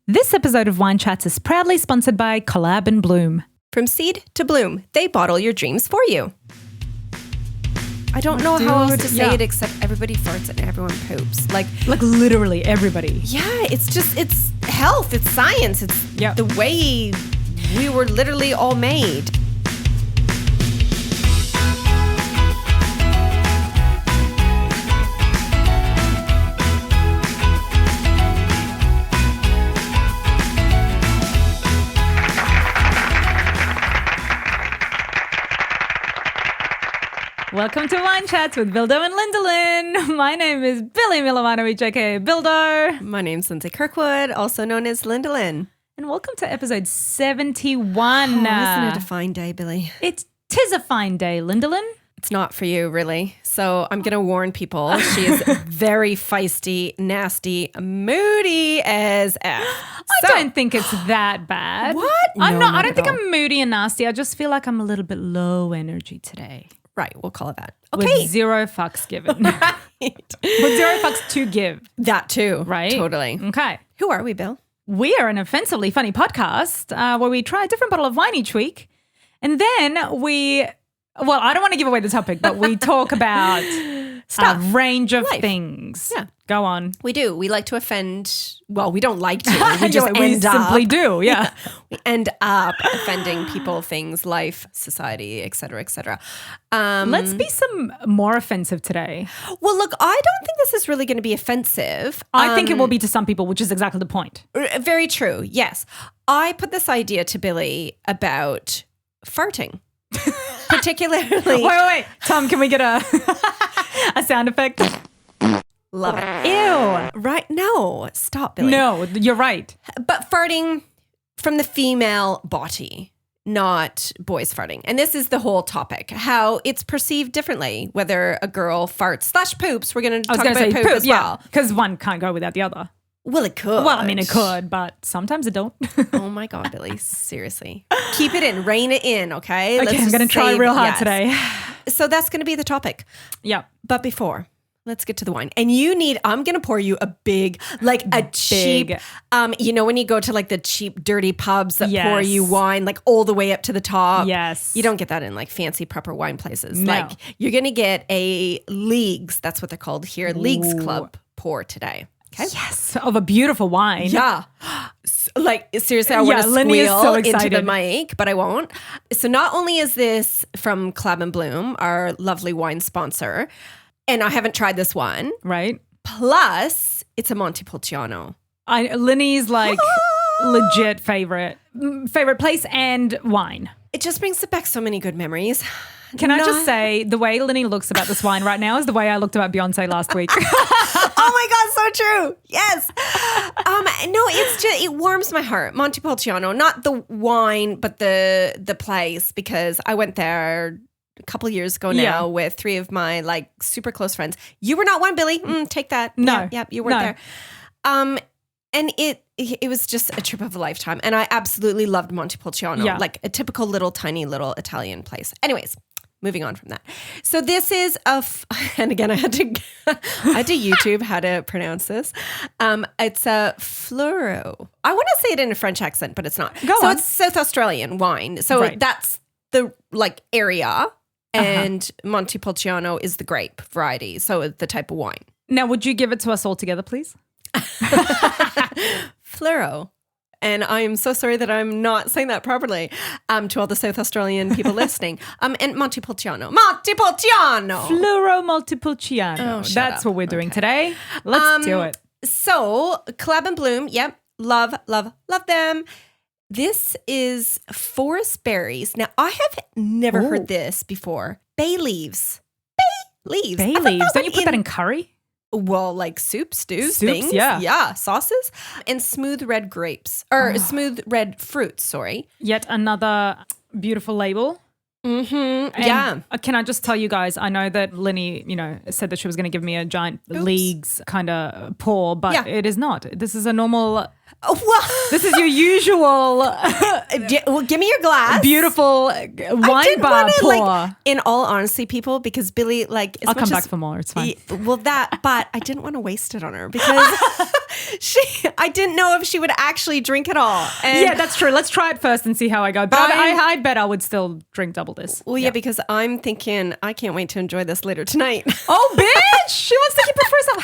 This episode of Wine Chats is proudly sponsored by Colab and Bloom. From seed to bloom, they bottle your dreams for you. I don't know how else to say it except everybody farts and everyone poops. Like literally everybody. Yeah, it's health, it's science, it's the way we were literally all made. Welcome to Wine Chats with Bildo and Lindalin. My name is Billy Milovanovic, aka Bildo. My name's Lindsay Kirkwood, also known as Lindalin. And welcome to episode 71. Oh, isn't it a fine day, Billy? Tis a fine day, Lindalin. It's not for you, really. So I'm going to warn people. She is very feisty, nasty, moody as F. I don't think it's that bad. What? I don't think I'm moody and nasty. I just feel like I'm a little bit low energy today. Right, we'll call it that. Okay. With zero fucks given. Right. With zero fucks to give. That too. Right? Totally. Okay. Who are we, Bill? We are an offensively funny podcast where we try a different bottle of wine each week. And then I don't want to give away the topic, but we talk about a range of things. Yeah. Go on. We do. We like to offend. Well, we don't like to. We just we simply do. Yeah. We end up offending people, things, life, society, et cetera, et cetera. Let's be some more offensive today. Well, look, I don't think this is really going to be offensive. I think it will be to some people, which is exactly the point. Very true. Yes. I put this idea to Billy about farting. Particularly. Wait. Tom, can we get a sound effect? Love it. Ew. Right. No. Stop, Billy. No, you're right. But farting from the female body, not boys farting. And this is the whole topic, how it's perceived differently, whether a girl farts / poops. We're going to talk about poop as well. Because one can't go without the other. Well, it could. Well, I mean, it could, but sometimes it don't. Oh my God, Billy. Seriously. Keep it in. Rein it in, okay? Okay, I'm going to try real hard today. So that's going to be the topic. Yeah. But before, let's get to the wine. And I'm going to pour you a big, cheap, you know when you go to like the cheap, dirty pubs that pour you wine like all the way up to the top? Yes. You don't get that in like fancy proper wine places. No. Like you're going to get a Leagues, that's what they're called here, Leagues Club pour today. Okay. Yes, of a beautiful wine. Yeah. Like, seriously, I want to squeal so into the mic, but I won't. So not only is this from Colab and Bloom, our lovely wine sponsor, and I haven't tried this one. Right. Plus, it's a Moltepulciano. Linny's like legit favorite place and wine. It just brings back so many good memories. Can I just say, the way Linny looks about this wine right now is the way I looked about Beyonce last week. Oh my God, so true. Yes. No, it's just, it warms my heart. Montepulciano, not the wine, but the place, because I went there a couple years ago now with 3 of my like super close friends. You were not one, Billy. Take that. No. Yeah, you weren't there. And it was just a trip of a lifetime. And I absolutely loved Montepulciano, like a typical tiny little Italian place. Anyways. Moving on from that. So this is and again, I had to YouTube how to pronounce this. It's a Fleurieu. I want to say it in a French accent, but it's not. Go on. It's South Australian wine. So that's the area, and Montepulciano is the grape variety. So the type of wine. Now, would you give it to us all together, please? Fleurieu. And I am so sorry that I'm not saying that properly to all the South Australian people listening. And Montepulciano. Fleurieu Moltepulciano. Oh, That's what we're doing today. Let's do it. So, Colab and Bloom, love them. This is forest berries. Now, I have never heard this before. Bay leaves. Bay leaves. Don't you put that in curry? Well, like stews, things. Yeah. Sauces. And smooth red grapes. Or smooth red fruits, sorry. Yet another beautiful label. Mm-hmm. And can I just tell you guys, I know that Linny, said that she was going to give me a giant Leagues kind of pour, but it is not. This is a normal Well, This is your usual well, give me your glass. beautiful wine bar pour. In all honesty, people, because Billy, like, I'll come back for more. It's fine. But I didn't want to waste it on her because I didn't know if she would actually drink it all. And Yeah, that's true. Let's try it first and see how I go. But I bet I would still drink double this. Well, yeah, because I'm thinking I can't wait to enjoy this later tonight. Oh, bitch! She wants to keep it for herself.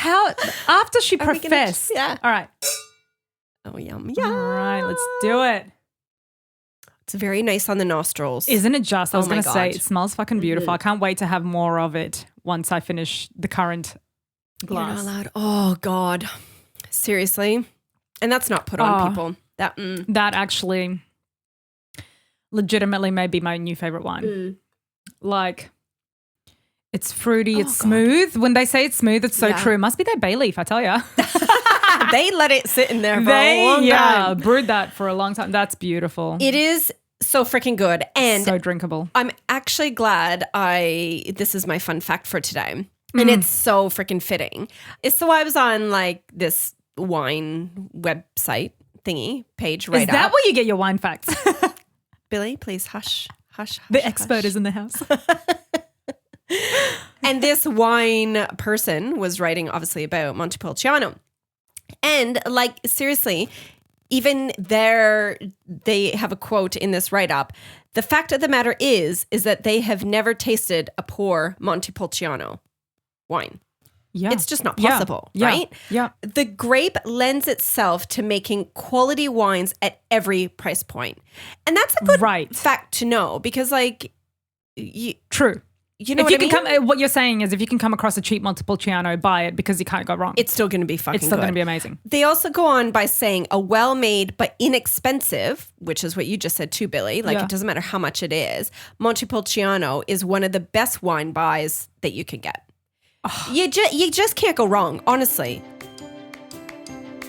How after she Are we gonna professed? yeah. All right. Oh, yum, All yum. right, let's do it. It's very nice on the nostrils. Isn't it just? I was Oh my going to say, God. it smells fucking beautiful. I can't wait to have more of it once I finish the current You're not glass. allowed. Oh, God. Seriously? And that's not put on people. That actually legitimately may be my new favorite wine. Like, it's fruity, it's God. smooth. When they say it's smooth, it's so Yeah. true. It must be their bay leaf, I tell you. They let it sit in there for a long time. brewed that for a long time. That's beautiful. It is so freaking good. And So drinkable. I'm actually glad this is my fun fact for today. And it's so freaking fitting. So I was on like this wine website thingy page right Is that up. where you get your wine facts? Billy, please hush, hush, hush. The expert hush. is in the house. And this wine person was writing obviously about Montepulciano. And like, seriously, even they have a quote in this write-up. The fact of the matter is that they have never tasted a poor Montepulciano wine. Yeah. It's just not possible, right? Yeah. The grape lends itself to making quality wines at every price point. And that's a good fact to know because like, True. you know If what you I can mean? come, what you're saying is if you can come across a cheap Montepulciano, buy it because you can't go wrong. It's still going to be fucking It's still good. going to be amazing. They also go on by saying a well-made but inexpensive, which is what you just said too, Billy. Like Yeah. it doesn't matter how much it is. Montepulciano is one of the best wine buys that you can get. You just can't go wrong, honestly.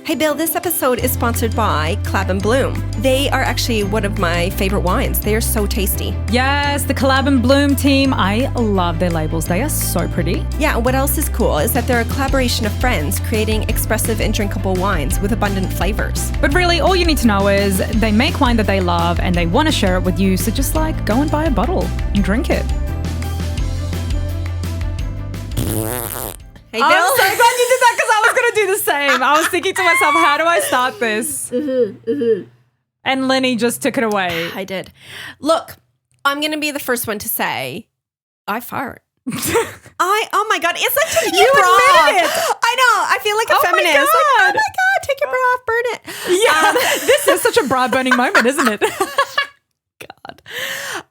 Hey, Bill, this episode is sponsored by Colab and Bloom. They are actually one of my favorite wines. They are so tasty. Yes, the Colab and Bloom team. I love their labels. They are so pretty. Yeah, and what else is cool is that they're a collaboration of friends creating expressive and drinkable wines with abundant flavors. But really, all you need to know is they make wine that they love and they want to share it with you. So just like go and buy a bottle and drink it. Hey, Bill. I'm so glad you did that because I was going to do the same. I was thinking to myself, how do I start this? And Lenny just took it away. I did. Look, I'm going to be the first one to say, I fart. Oh my God. It's like taking your bra off. admitted it. I know. I feel like a Oh my feminist. Like, oh God. my God, take your bra off, burn it. Yeah, this is such a bra burning moment, isn't it? God.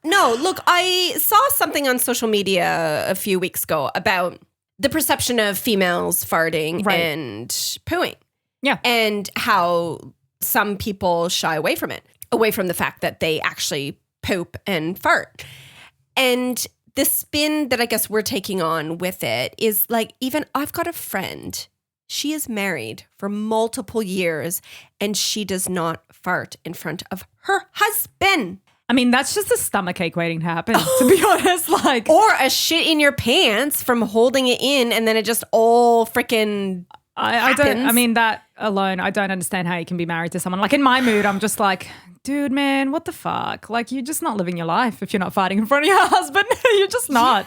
No, look, I saw something on social media a few weeks ago about the perception of females farting and pooing. Yeah. And how some people shy away from it, away from the fact that they actually poop and fart. And the spin that I guess we're taking on with it is like, even I've got a friend, she is married for multiple years and she does not fart in front of her husband. I mean, that's just a stomachache waiting to happen, to be honest. Like, Or a shit in your pants from holding it in and then it just all freaking I don't, happens. I mean, that alone, I don't understand how you can be married to someone. Like in my mood, I'm just like, dude, man, what the fuck? Like, you're just not living your life if you're not farting in front of your husband. You're just not.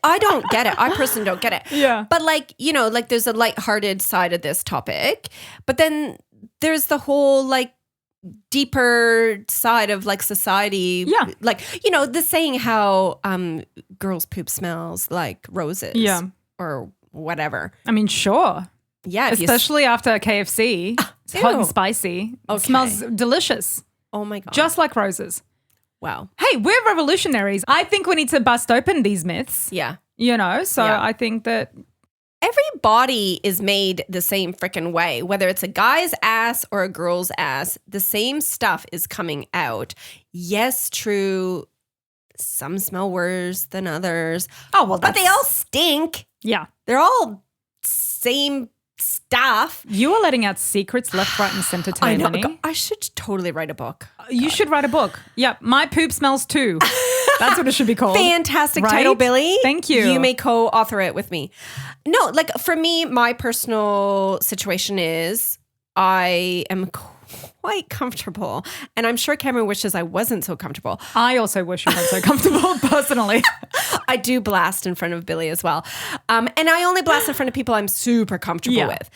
I don't get it. I personally don't get it. Yeah. But like, you know, like there's a lighthearted side of this topic, but then there's the whole like deeper side of like society. Yeah. Like, you know, the saying how girls poop smells like roses. Yeah. Or whatever. I mean, sure. Yeah. Especially after KFC. It's hot ew. and spicy. It Okay. smells delicious. Oh my God. Just like roses. Wow. Hey, we're revolutionaries. I think we need to bust open these myths, Yeah. you know? So Yeah. I think that Every body is made the same freaking way, whether it's a guy's ass or a girl's ass, the same stuff is coming out. Yes, true. Some smell worse than others. Oh, well, But they all stink. yeah. They're all same stuff. You are letting out secrets left, right, and center today, I know. Lenny. I should totally write a book. You should write a book. Yep. My poop smells too. That's what it should be called. Fantastic Right? title, Billy. Thank you. You may co-author it with me. No, like for me, my personal situation is I am quite comfortable. And I'm sure Cameron wishes I wasn't so comfortable. I also wish you weren't so comfortable personally. I do blast in front of Billy as well. And I only blast in front of people I'm super comfortable with.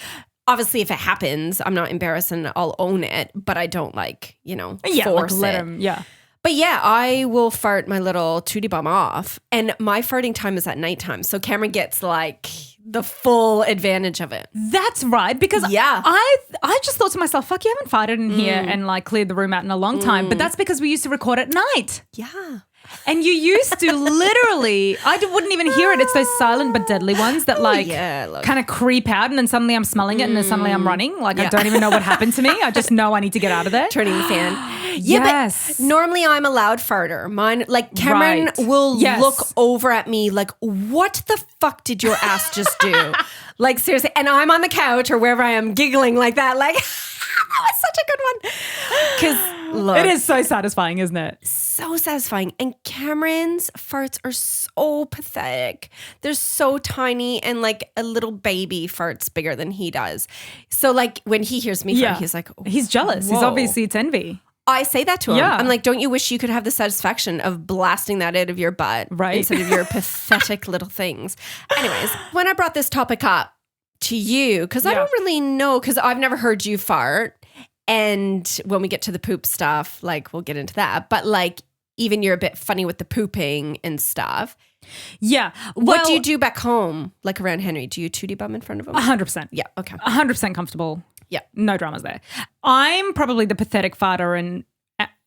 Obviously, if it happens, I'm not embarrassed and I'll own it, but I don't force let it. him, yeah. But yeah, I will fart my little tootie bum off. And my farting time is at nighttime. So Cameron gets like the full advantage of it. That's right. Because I just thought to myself, fuck, you haven't farted in here and like cleared the room out in a long time. But that's because we used to record at night. Yeah. And you used to literally, wouldn't even hear it. It's those silent but deadly ones that kind of creep out and then suddenly I'm smelling it and then suddenly I'm running. Like I don't even know what happened to me. I just know I need to get out of there. Turning the fan. But normally I'm a loud farter. Mine, like Cameron will look over at me like, what the fuck did your ass just do? Like seriously. And I'm on the couch or wherever I am giggling like that. Like that was such a good one. Because look. It is so satisfying, isn't it? So satisfying. And Cameron's farts are so pathetic. They're so tiny and like a little baby farts bigger than he does. So like when he hears me fart, he's like, he's jealous. Whoa. He's obviously, it's envy. I say that to him. I'm like, don't you wish you could have the satisfaction of blasting that out of your butt instead of your pathetic little things? Anyways, when I brought this topic up to you, because I don't really know, because I've never heard you fart. And when we get to the poop stuff, like we'll get into that. But like even you're a bit funny with the pooping and stuff. Yeah. What do you do back home, like around Henry? Do you tootie bum in front of him? 100%. Yeah. Okay. 100% comfortable. Yeah. No dramas there. I'm probably the pathetic farter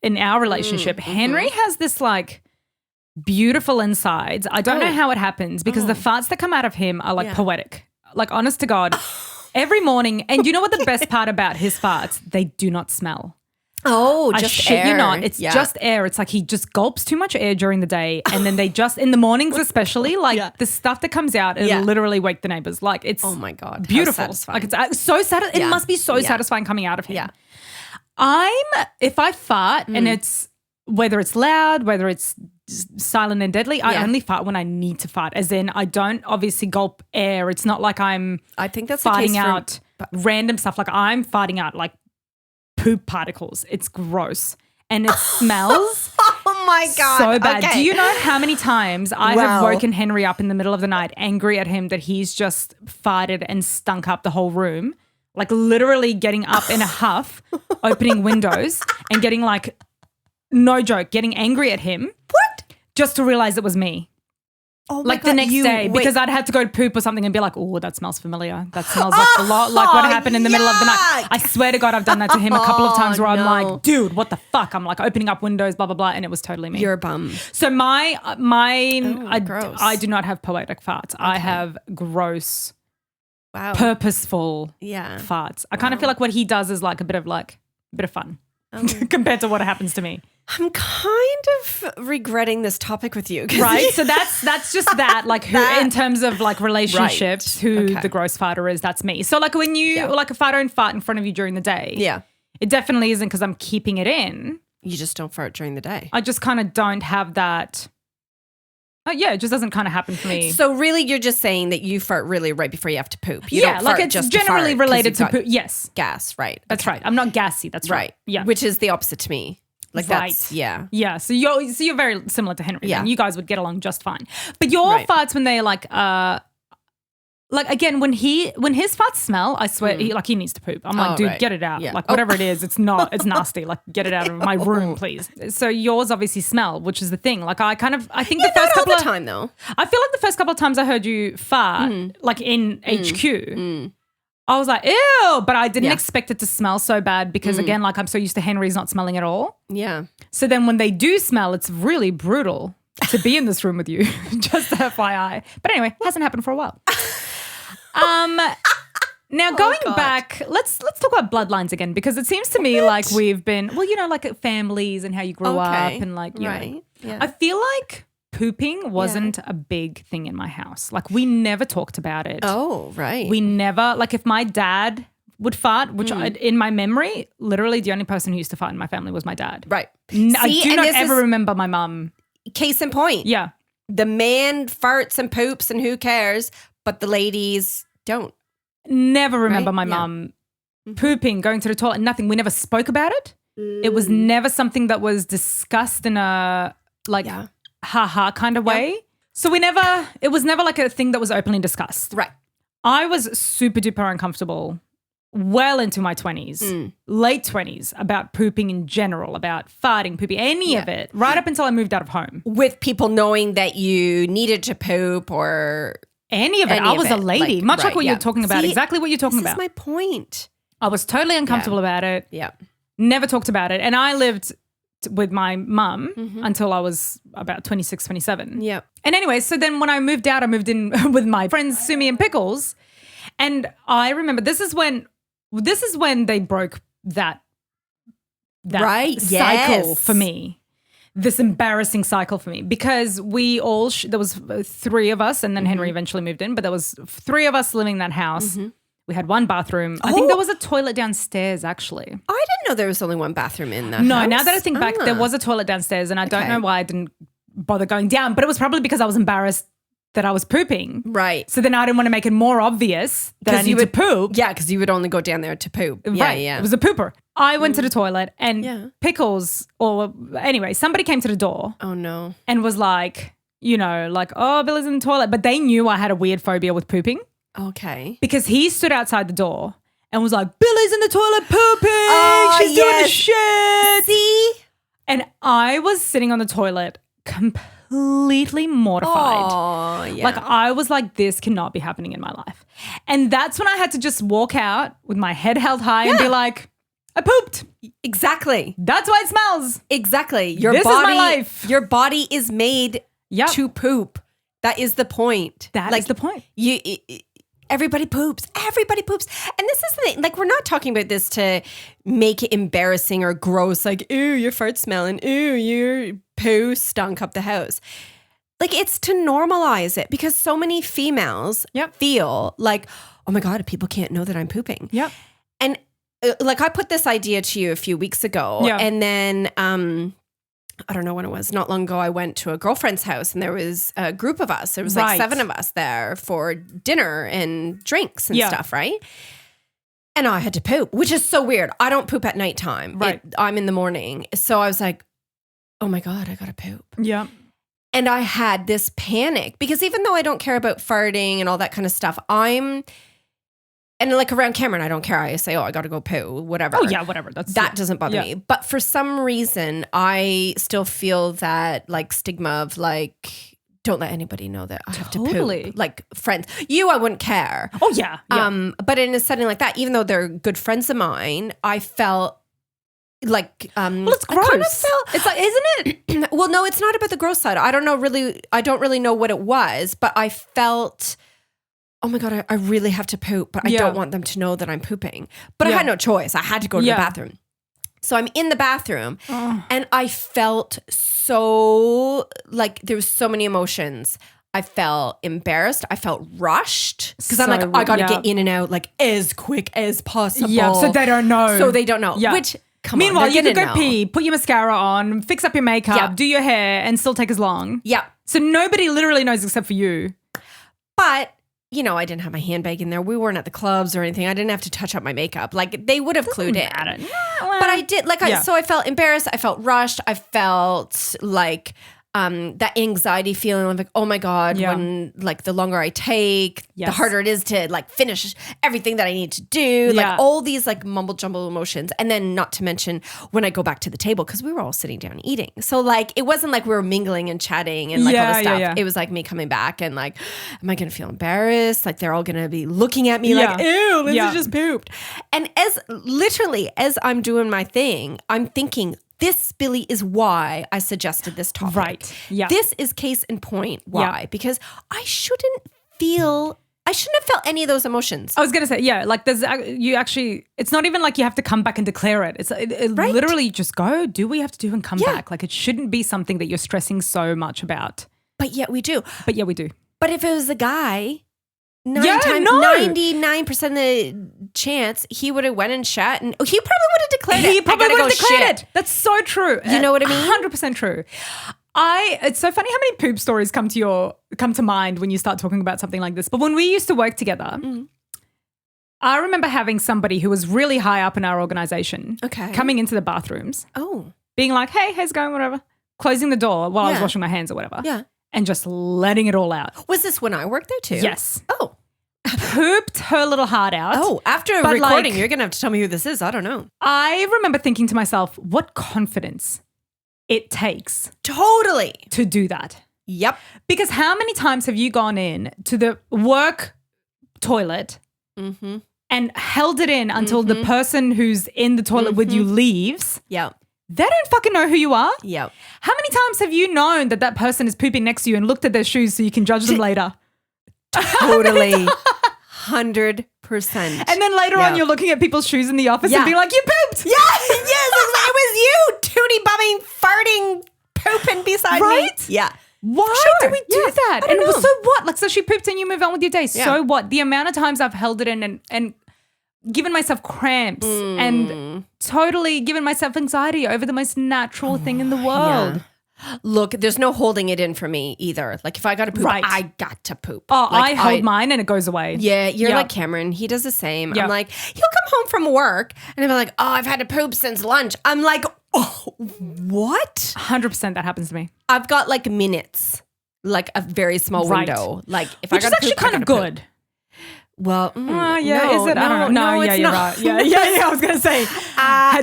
in our relationship. Henry has this like beautiful insides. I don't know how it happens because the farts that come out of him are like poetic. Like honest to God, every morning. And you know what the best part about his farts? They do not smell. Oh, I just shit air. you not. It's just air. It's like he just gulps too much air during the day. And then they just, in the mornings especially, like the stuff that comes out, it'll literally wake the neighbors. Like it's oh my God, beautiful. Like it's so satisfying. It must be so satisfying coming out of him. Yeah. If I fart and it's, whether it's loud, whether it's silent and deadly, I only fart when I need to fart. As in, I don't obviously gulp air. It's not like I think that's farting out random stuff. Like I'm farting out like poop particles. It's gross. And it smells oh my God. So bad. Okay. Do you know how many times I have woken Henry up in the middle of the night angry at him that he's just farted and stunk up the whole room? Like literally getting up in a huff, opening windows and getting like, no joke, getting angry at him. What? Just to realize it was me. Oh my like God, the next day, because I'd have to go to poop or something and be like, oh, that smells familiar. That smells like a lot like what happened in the middle of the night. I swear to God, I've done that to him a couple of times where I'm like, dude, what the fuck? I'm like opening up windows, blah, blah, blah. And it was totally me. You're a bum. So I do not have poetic farts. Okay. I have gross, purposeful farts. I kind of feel like what he does is like a bit of fun. Compared to what happens to me. I'm kind of regretting this topic with you. Right. So that's just that, like who in terms of like relationships, who the gross farter is, that's me. So like when you like a farter and fart in front of you during the day, it definitely isn't because I'm keeping it in. You just don't fart during the day. I just kind of don't have that. It just doesn't kind of happen for me. So really you're just saying that you fart really right before you have to poop. You don't fart like it's just generally related to poop. Yes. Gas, right. That's right. I'm not gassy. That's right. Yeah. Which is the opposite to me. Like that's, Yeah. So you're very similar to Henry. Yeah. You guys would get along just fine. But your farts when they're like again, when his farts smell, I swear he needs to poop. I'm like, dude, get it out. Yeah. Like whatever it is, it's nasty. Like get it out of my room, please. So yours obviously smell, which is the thing. Like I think the first couple of time though. I feel like the first couple of times I heard you fart, like in HQ, I was like, ew, but I didn't expect it to smell so bad because again, like I'm so used to Henry's not smelling at all. Yeah. So then when they do smell, it's really brutal to be in this room with you. Just FYI. But anyway, hasn't happened for a while. Now going back, let's talk about bloodlines again because it seems to me like we've been, like families and how you grew up and like, you know. Yeah. I feel like pooping wasn't a big thing in my house. Like we never talked about it. Oh, right. We never, like if my dad would fart, which in my memory, literally the only person who used to fart in my family was my dad. Right. I do not ever remember my mum. Case in point. Yeah. The man farts and poops and who cares, but the ladies don't. Never remember my mum pooping, going to the toilet, nothing. We never spoke about it. It was never something that was discussed in a ha-ha kind of way. So it was never like a thing that was openly discussed. Right. I was super duper uncomfortable well into my 20s, late 20s, about pooping in general, about farting, pooping, any of it, right up until I moved out of home. With people knowing that you needed to poop or... Any of it. I was a lady, much like what you're talking about, exactly what you're talking about. This is my point. I was totally uncomfortable about it. Yeah. Never talked about it. And I lived with my mum until I was about 26, 27. Yeah. And anyway, so then when I moved out, I moved in with my friends Sumi and Pickles. And I remember this is when they broke that cycle for me. This embarrassing cycle for me, because we all there was 3 of us, and then Henry eventually moved in, but there was 3 of us living in that house. We had 1 bathroom. I think there was a toilet downstairs, actually. I didn't know there was only 1 bathroom in that No, house. now that I think back, there was a toilet downstairs, and I don't know why I didn't bother going down, but it was probably because I was embarrassed that I was pooping. Right. So then I didn't want to make it more obvious that I need to poop. Yeah, because you would only go down there to poop. Right. Yeah. It was a pooper. I went to the toilet and Pickles, or anyway, somebody came to the door. Oh, no. And was like, oh, Billy's in the toilet. But they knew I had a weird phobia with pooping. Okay. Because he stood outside the door and was like, Billy's in the toilet pooping. Oh, She's doing the shit. See? And I was sitting on the toilet completely mortified. Oh, yeah. Like, I was like, this cannot be happening in my life. And that's when I had to just walk out with my head held high and be like, I pooped. Exactly. That's why it smells. Exactly. This is my life. Your body is made to poop. That is the point. That is the point. Everybody poops. Everybody poops. And this is the thing. Like, we're not talking about this to make it embarrassing or gross. Like, ooh, your fart's smelling. Ooh, your poo stunk up the house. Like, it's to normalize it, because so many females feel like, oh my God, people can't know that I'm pooping. Yep. And like, I put this idea to you a few weeks ago. Yeah. And then, I don't know when it was, not long ago, I went to a girlfriend's house and there was a group of us. There was like 7 of us there for dinner and drinks and stuff, right? And I had to poop, which is so weird. I don't poop at nighttime. Right. I'm in the morning. So I was like, oh my God, I got to poop. Yeah. And I had this panic, because even though I don't care about farting and all that kind of stuff, and like around Cameron, I don't care. I say, oh, I got to go poo, whatever. Oh, yeah, whatever. That doesn't bother me. But for some reason, I still feel that like stigma of like, don't let anybody know that I have to poop. Like friends. I wouldn't care. Oh, yeah. But in a setting like that, even though they're good friends of mine, I felt like well, it's gross. I kind of felt, it's like, isn't it? Well, no, it's not about the gross side. I don't really know what it was, but I felt, oh my God, I really have to poop, but I don't want them to know that I'm pooping. But I had no choice. I had to go to the bathroom. So I'm in the bathroom and I felt so, like, there was so many emotions. I felt embarrassed. I felt rushed, because I'm like, I got to get in and out like as quick as possible. Yeah, so they don't know. Yeah. Which, meanwhile, on, you could go pee, put your mascara on, fix up your makeup, do your hair, and still take as long. Yeah. So nobody literally knows except for you. But I didn't have my handbag in there. We weren't at the clubs or anything. I didn't have to touch up my makeup. Like, they would have clued in. But I did. Like, so I felt embarrassed. I felt rushed. I felt like that anxiety feeling of like, oh my God, when like the longer I take, the harder it is to like finish everything that I need to do. Like all these like mumble jumble emotions. And then not to mention when I go back to the table, because we were all sitting down eating. So like, it wasn't like we were mingling and chatting and like all this stuff. It was like me coming back and like, am I going to feel embarrassed? Like they're all going to be looking at me like, ew, Lindsay just pooped. And as I'm doing my thing, I'm thinking, this, Billy, is why I suggested this topic. Right. Yeah. This is case in point why. Because I shouldn't have felt any of those emotions. I was going to say, like it's not even like you have to come back and declare it. It's literally just go, do what you have to do and come back. Like, it shouldn't be something that you're stressing so much about. But yet we do. But if it was a guy, 99% of the chance he would have went and chat, and he probably would have declared it. He probably would have declared it. That's so true. You know what I mean? 100% true. It's so funny how many poop stories come to mind when you start talking about something like this. But when we used to work together, I remember having somebody who was really high up in our organization coming into the bathrooms. Oh. Being like, hey, how's it going, whatever. Closing the door while I was washing my hands or whatever. Yeah. And just letting it all out. Was this when I worked there too? Yes. Oh. Pooped her little heart out. Oh, after recording, you're going to have to tell me who this is. I don't know. I remember thinking to myself, what confidence it takes. Totally. To do that. Yep. Because how many times have you gone in to the work toilet and held it in until the person who's in the toilet with you leaves? Yep. They don't fucking know who you are. Yep. How many times have you known that person is pooping next to you and looked at their shoes so you can judge them later? Totally. 100%. And then later on you're looking at people's shoes in the office and being like, you pooped. Yeah. Yes. It was you. Tootie bumming, farting, pooping beside me. Right? Yeah. Why do we do that? And so what? Like, so she pooped and you move on with your day. Yeah. So what? The amount of times I've held it in and given myself cramps and totally given myself anxiety over the most natural thing in the world. Yeah. Look, there's no holding it in for me either. Like if I got to poop, I got to poop. Oh, like, I hold mine and it goes away. Yeah, you're like Cameron. He does the same. Yep. I'm like, he'll come home from work and he'll be like, oh, I've had to poop since lunch. I'm like, oh, what? 100% that happens to me. I've got like minutes, like a very small window. Like if Which I is got actually kind of good. Poop. Well, is it? I don't know. No, it's you're not. right. Yeah, I was going to say,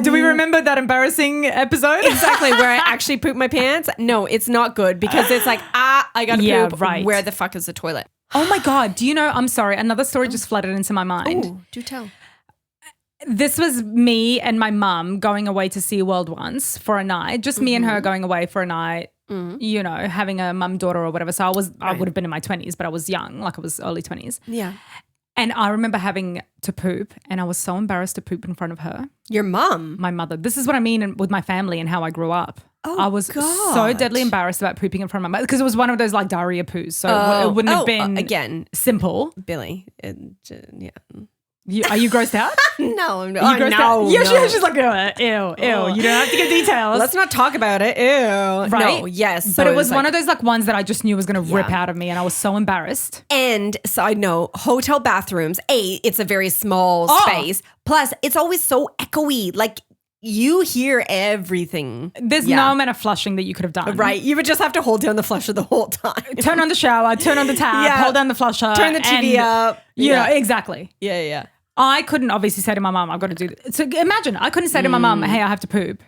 do we remember that embarrassing episode? Exactly, where I actually pooped my pants? No, it's not good because it's like, I got to poop. Right. Where the fuck is the toilet? Oh my God. Do you know, I'm sorry, another story just flooded into my mind. Oh, do tell. This was me and my mum going away to SeaWorld once for a night, just me and her going away for a night, you know, having a mum-daughter or whatever. So I would have been in my 20s, but I was young, like I was early 20s. Yeah. And I remember having to poop and I was so embarrassed to poop in front of her. Your mum? My mother. This is what I mean with my family and how I grew up. Oh, I was God. so deadly embarrassed about pooping in front of my mother because it was one of those like diarrhea poos. So it wouldn't have been again simple. Billy. Yeah. Are you grossed out? No, I'm Are not. you grossed out? Yeah, she's like, ew. You don't have to give details. Let's not talk about it. Ew. Right? No, yes. But so it was one of those like ones that I just knew was going to rip out of me and I was so embarrassed. And side note, hotel bathrooms, it's a very small space. Plus, it's always so echoey. Like, you hear everything. There's no amount of flushing that you could have done. Right. You would just have to hold down the flusher the whole time. Turn on the shower, turn on the tap, hold down the flusher. Turn the TV up. You know, exactly. Yeah. I couldn't obviously say to my mum, I've got to do this. So imagine, I couldn't say to my mum, hey, I have to poop.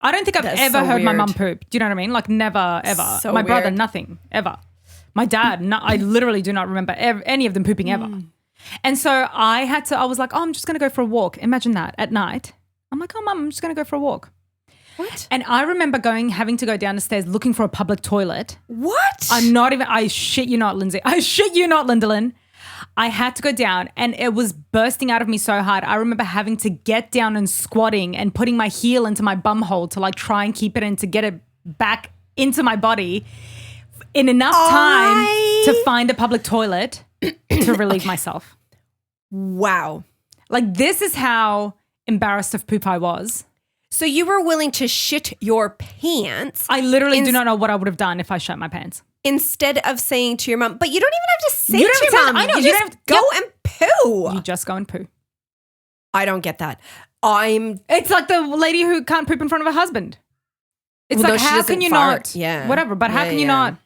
I don't think I've ever heard my mum poop. Do you know what I mean? Like never, ever. So my brother, nothing, ever. My dad, I literally do not remember any of them pooping ever. And so I was like, I'm just going to go for a walk. Imagine that at night. I'm like, oh, Mum, I'm just going to go for a walk. What? And I remember having to go down the stairs looking for a public toilet. What? I shit you not, Lindsay. I shit you not, Lindalin. I had to go down and it was bursting out of me so hard. I remember having to get down and squatting and putting my heel into my bum hole to like try and keep it in to get it back into my body in enough time to find a public toilet to relieve myself. Wow. Like this is how embarrassed of poop I was. So you were willing to shit your pants. I literally do not know what I would have done if I shit my pants. Instead of saying to your mom, but you don't even have to say to your mom. I know. You just go and poo. You just go and poo. I don't get that. It's like the lady who can't poop in front of her husband. It's like, how can you not? Yeah. Whatever. But how can you not?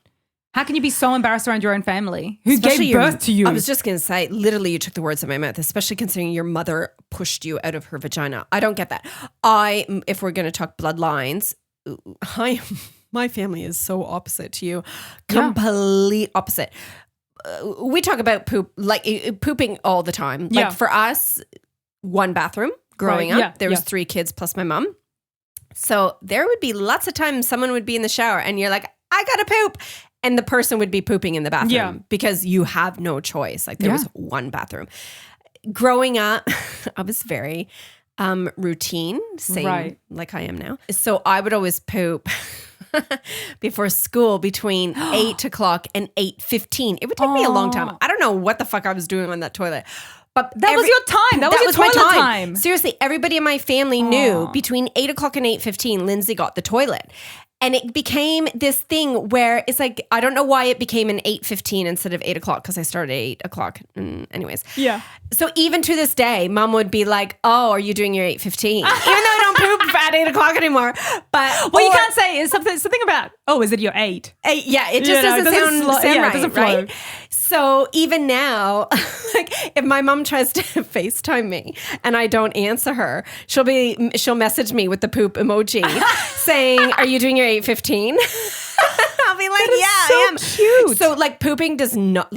How can you be so embarrassed around your own family who gave birth to you? I was just going to say, literally, you took the words out of my mouth, especially considering your mother pushed you out of her vagina. I don't get that. If we're going to talk bloodlines, my family is so opposite to you. Complete opposite. We talk about pooping all the time. Like for us, one bathroom growing up. There was 3 kids plus my mom. So there would be lots of times someone would be in the shower and you're like, I got to poop. And the person would be pooping in the bathroom because you have no choice. Like there was one bathroom. Growing up, I was very routine, same like I am now. So I would always poop before school between 8 o'clock and 8:15. It would take me a long time. I don't know what the fuck I was doing on that toilet. But that was your time. That was your toilet time. Seriously, everybody in my family knew between 8 o'clock and 8:15, Lindsay got the toilet. And it became this thing where it's like, I don't know why it became an 8:15 instead of 8 o'clock because I started at 8 o'clock. Anyways. Yeah. So even to this day, mom would be like, oh, are you doing your 8:15? Even though I don't poop at 8 o'clock anymore. But what you can't say is something about, oh, is it your 8? Yeah, it just doesn't sound right. It doesn't flow. Right? So even now, like if my mom tries to FaceTime me and I don't answer her, she'll message me with the poop emoji saying, are you doing your 8:15? I'll be like, I am. Cute. So like pooping does not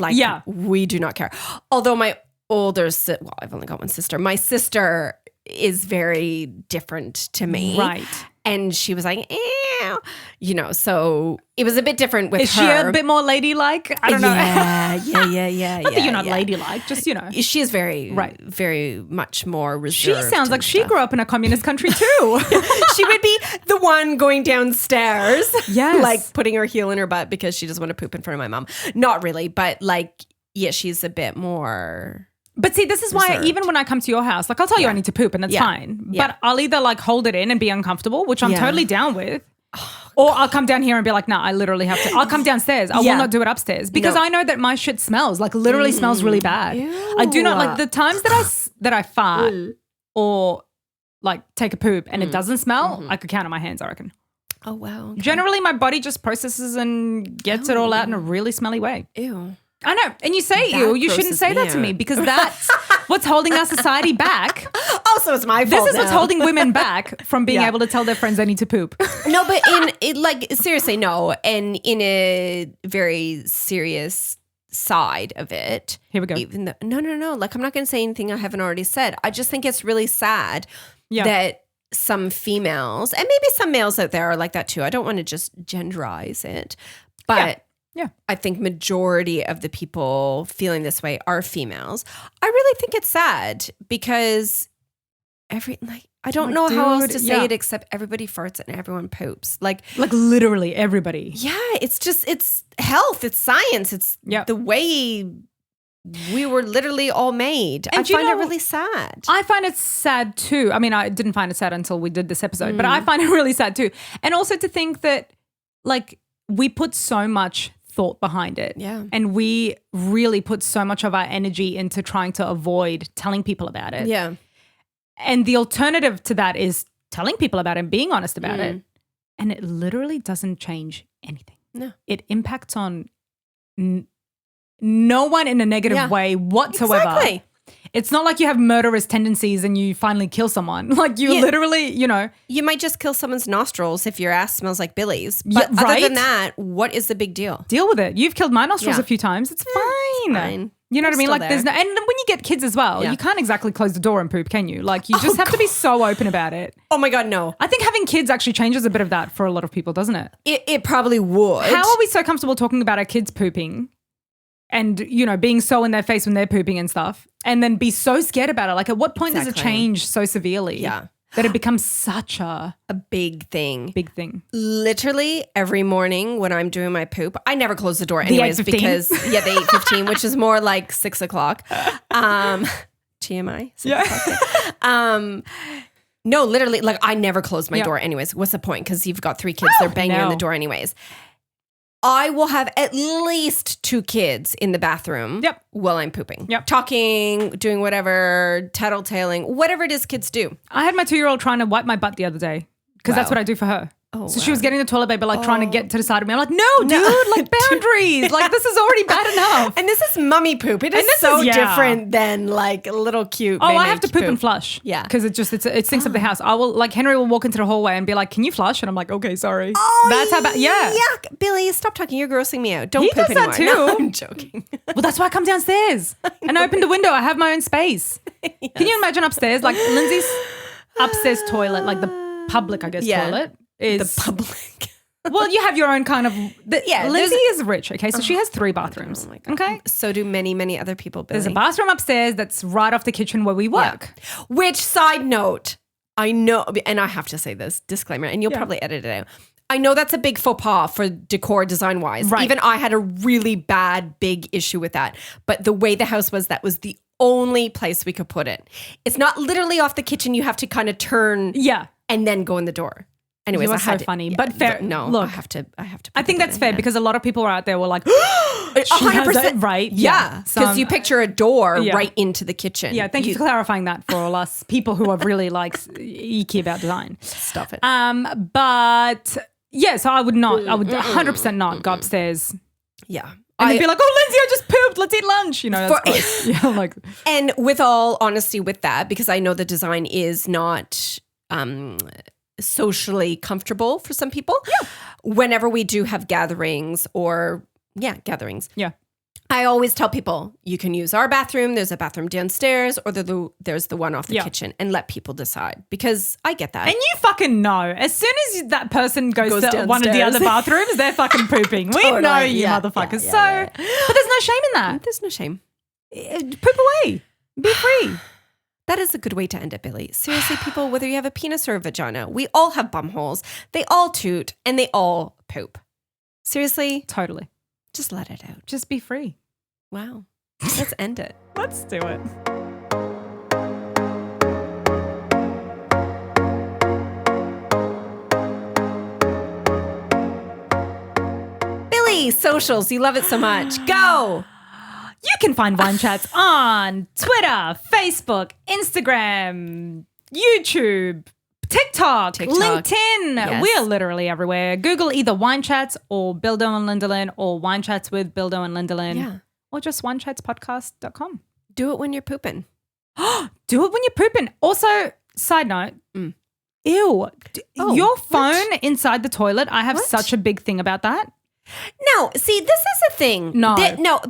we do not care. Although my I've only got one sister. My sister is very different to me. Right. And she was like, ew. So it was a bit different with her. Is she a bit more ladylike? I don't know. Yeah. Not that you're not ladylike, just, She is very, very much more reserved. She sounds like she grew up in a communist country too. She would be the one going downstairs. Yes. Like putting her heel in her butt because she doesn't want to poop in front of my mom. Not really, but like, she's a bit more... But see, this is why even when I come to your house, like I'll tell you I need to poop and that's fine. But I'll either like hold it in and be uncomfortable, which I'm totally down with. Or I'll come down here and be like, I literally have to. I'll come downstairs. I will not do it upstairs because I know that my shit smells, like literally smells really bad. Ew. I do not like the times that I fart or like take a poop and it doesn't smell, I could count on my hands, I reckon. Oh, wow. Okay. Generally, my body just processes and gets it all out in a really smelly way. Ew. I know. And you say ew. You shouldn't say that to me because that's what's holding our society back. Also, it's my fault. This is what's holding women back from being able to tell their friends they need to poop. No, but seriously, no. And in a very serious side of it. Here we go. Even though, no. Like, I'm not going to say anything I haven't already said. I just think it's really sad that some females, and maybe some males out there are like that too. I don't want to just genderize it, but... Yeah. I think majority of the people feeling this way are females. I really think it's sad because I don't know how else to say it except everybody farts and everyone poops. Like literally everybody. Yeah, it's health, it's science, it's the way we were literally all made. And I find it really sad. I find it sad too. I mean, I didn't find it sad until we did this episode, but I find it really sad too. And also to think that like we put so much thought behind it. Yeah. And we really put so much of our energy into trying to avoid telling people about it. Yeah. And the alternative to that is telling people about it and being honest about it. And it literally doesn't change anything. No. It impacts on no one in a negative way whatsoever. Exactly. It's not like you have murderous tendencies and you finally kill someone. Like you literally, You might just kill someone's nostrils if your ass smells like Billy's. But right? other than that, what is the big deal? Deal with it. You've killed my nostrils a few times. It's fine. It's fine. You know what I mean? Like there. there's no, and when you get kids as well, you can't exactly close the door and poop, can you? Like you just have to be so open about it. Oh my God, no. I think having kids actually changes a bit of that for a lot of people, doesn't it? It probably would. How are we so comfortable talking about our kids pooping and, being so in their face when they're pooping and stuff and then be so scared about it? Like at what point does it change so severely that it becomes such a big thing? Big thing. Literally every morning when I'm doing my poop, I never close the door anyways the 8:15? Because the 8:15, which is more like 6 o'clock. TMI. 6 o'clock. No, literally, like I never close my door anyways. What's the point? Because you've got 3 kids, they're banging on the door anyways. I will have at least 2 kids in the bathroom while I'm pooping. Talking, doing whatever, tattletaling, whatever it is kids do. I had my 2-year-old trying to wipe my butt the other day because that's what I do for her. So she was getting the toilet paper, like trying to get to the side of me. I'm like, no, dude, like boundaries. Like this is already bad enough. And this is mummy poop. It is so different than like a little cute. Oh, I have to poop and flush. Yeah. Because it stinks up the house. I will, like Henry will walk into the hallway and be like, can you flush? And I'm like, okay, sorry. Oh, that's how bad. Yeah. Yuck. Billy, stop talking. You're grossing me out. Don't he poop does anymore. That too. No, I'm joking. Well, that's why I come downstairs and I open the window. I have my own space. Yes. Can you imagine upstairs? Like Lindsay's upstairs toilet, like the public, I guess, toilet. Is the public. Well, you have your own kind of. Lindsay is rich, okay? So she has 3 bathrooms. Oh my God. Okay. So do many, many other people, Billy. There's a bathroom upstairs that's right off the kitchen where we work. Yeah. Which, side note, I know, and I have to say this, disclaimer, and you'll probably edit it out. I know that's a big faux pas for decor design-wise. Right. Even I had a really bad, big issue with that. But the way the house was, that was the only place we could put it. It's not literally off the kitchen. You have to kind of turn and then go in the door. Anyways, you are I had so funny, but fair. No, look, I have to. I think that's fair because a lot of people are out there were like, 100% right. Yeah, because you picture a door right into the kitchen. Yeah, thank you for clarifying that for all us people who are really like icky about design. Stop it. But yeah, so I would 100% not go upstairs. Yeah. And they'd be like, oh, Lindsay, I just pooped. Let's eat lunch. You know, that's gross. Yeah, like. And with all honesty with that, because I know the design is not socially comfortable for some people. Yeah. Whenever we do have gatherings gatherings. Yeah. I always tell people you can use our bathroom. There's a bathroom downstairs or there's the one off the kitchen and let people decide because I get that. And you fucking know. As soon as that person goes to one of the other bathrooms, they're fucking pooping. We know you motherfuckers. But there's no shame in that. There's no shame. Poop away. Be free. That is a good way to end it, Billy. Seriously, people, whether you have a penis or a vagina, we all have bum holes. They all toot and they all poop. Seriously? Totally. Just let it out. Just be free. Wow. Let's end it. Let's do it. Billy, socials. You love it so much. Go. You can find Wine Chats on Twitter, Facebook, Instagram, YouTube, TikTok, LinkedIn. Yes. We are literally everywhere. Google either Wine Chats or Bildo and Lindalin or Wine Chats with Bildo and Lindalin. Yeah. Or just winechatspodcast.com. Do it when you're pooping. Do it when you're pooping. Also, side note, ew. Your phone inside the toilet, I have such a big thing about that. No, see, this is a thing. No.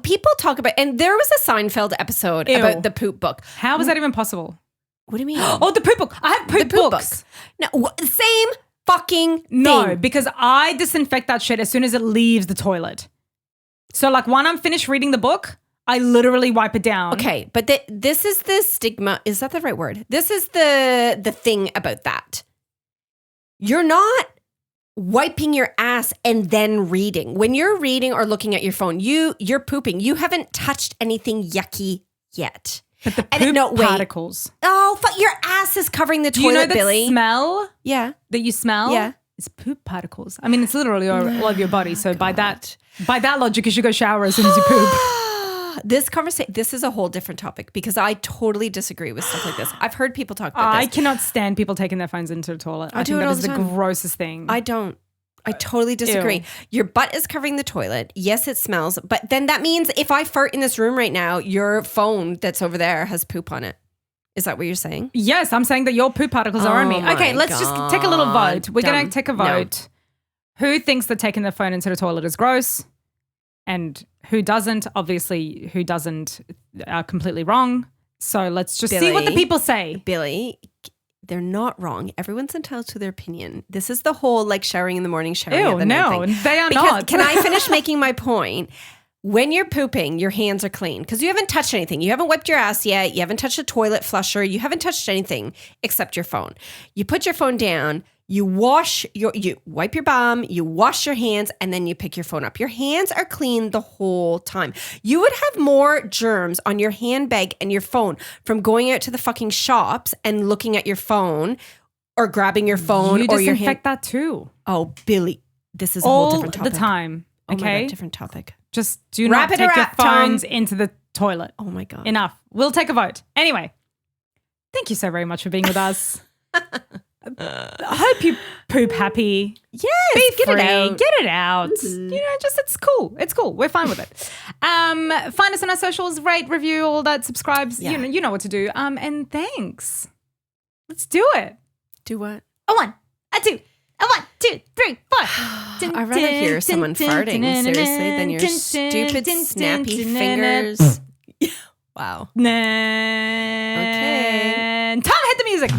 People talk about, and there was a Seinfeld episode about the poop book. How was that even possible? What do you mean? Oh, the poop book. I have poop books. No, same fucking thing. No, because I disinfect that shit as soon as it leaves the toilet. So like when I'm finished reading the book, I literally wipe it down. Okay, but this is the stigma. Is that the right word? This is the thing about that. You're not wiping your ass and then reading. When you're reading or looking at your phone, you're pooping. You haven't touched anything yucky yet. But the poop particles. Oh, fuck, your ass is covering the toilet, Billy. The smell? Yeah. That you smell? Yeah. It's poop particles. I mean, it's literally all over your body. So by that logic, you should go shower as soon as you poop. This is a whole different topic because I totally disagree with stuff like this. I've heard people talk about this. I cannot stand people taking their phones into the toilet. I do think it that all is the the time. grossest thing. I don't. I totally disagree. Ew. Your butt is covering the toilet. Yes, it smells. But then that means if I fart in this room right now, your phone that's over there has poop on it. Is that what you're saying? Yes, I'm saying that your poop particles are on me. Okay, let's just take a little vote. We're going to take a vote. No. Who thinks that taking their phone into the toilet is gross? And who doesn't? Obviously, who doesn't are completely wrong. So let's just see what the people say. Billy, they're not wrong. Everyone's entitled to their opinion. This is the whole like showering in the morning, showering at the night thing. They are not. Can I finish making my point? When you're pooping, your hands are clean because you haven't touched anything. You haven't wiped your ass yet. You haven't touched a toilet flusher. You haven't touched anything except your phone. You put your phone down. You wipe your bum, you wash your hands, and then you pick your phone up. Your hands are clean the whole time. You would have more germs on your handbag and your phone from going out to the fucking shops and looking at your phone or grabbing your phone or your hand. You disinfect that too. Oh, Billy, this is a whole different topic. All the time, okay? Oh my God, different topic. Just do not take your phones into the toilet. Oh my God. Enough. We'll take a vote. Anyway, thank you so very much for being with us. I hope you poop happy. Yes, get it out. Mm-hmm. You know, just it's cool. It's cool. We're fine with it. Find us on our socials, rate, review, all that, subscribe. Yeah. You know what to do. And thanks. Let's do it. Do what? A 1, a 2, a 1, 2, 3, 4. I'd rather hear someone farting seriously than your stupid snappy fingers. Wow. Okay. Time, hit the music.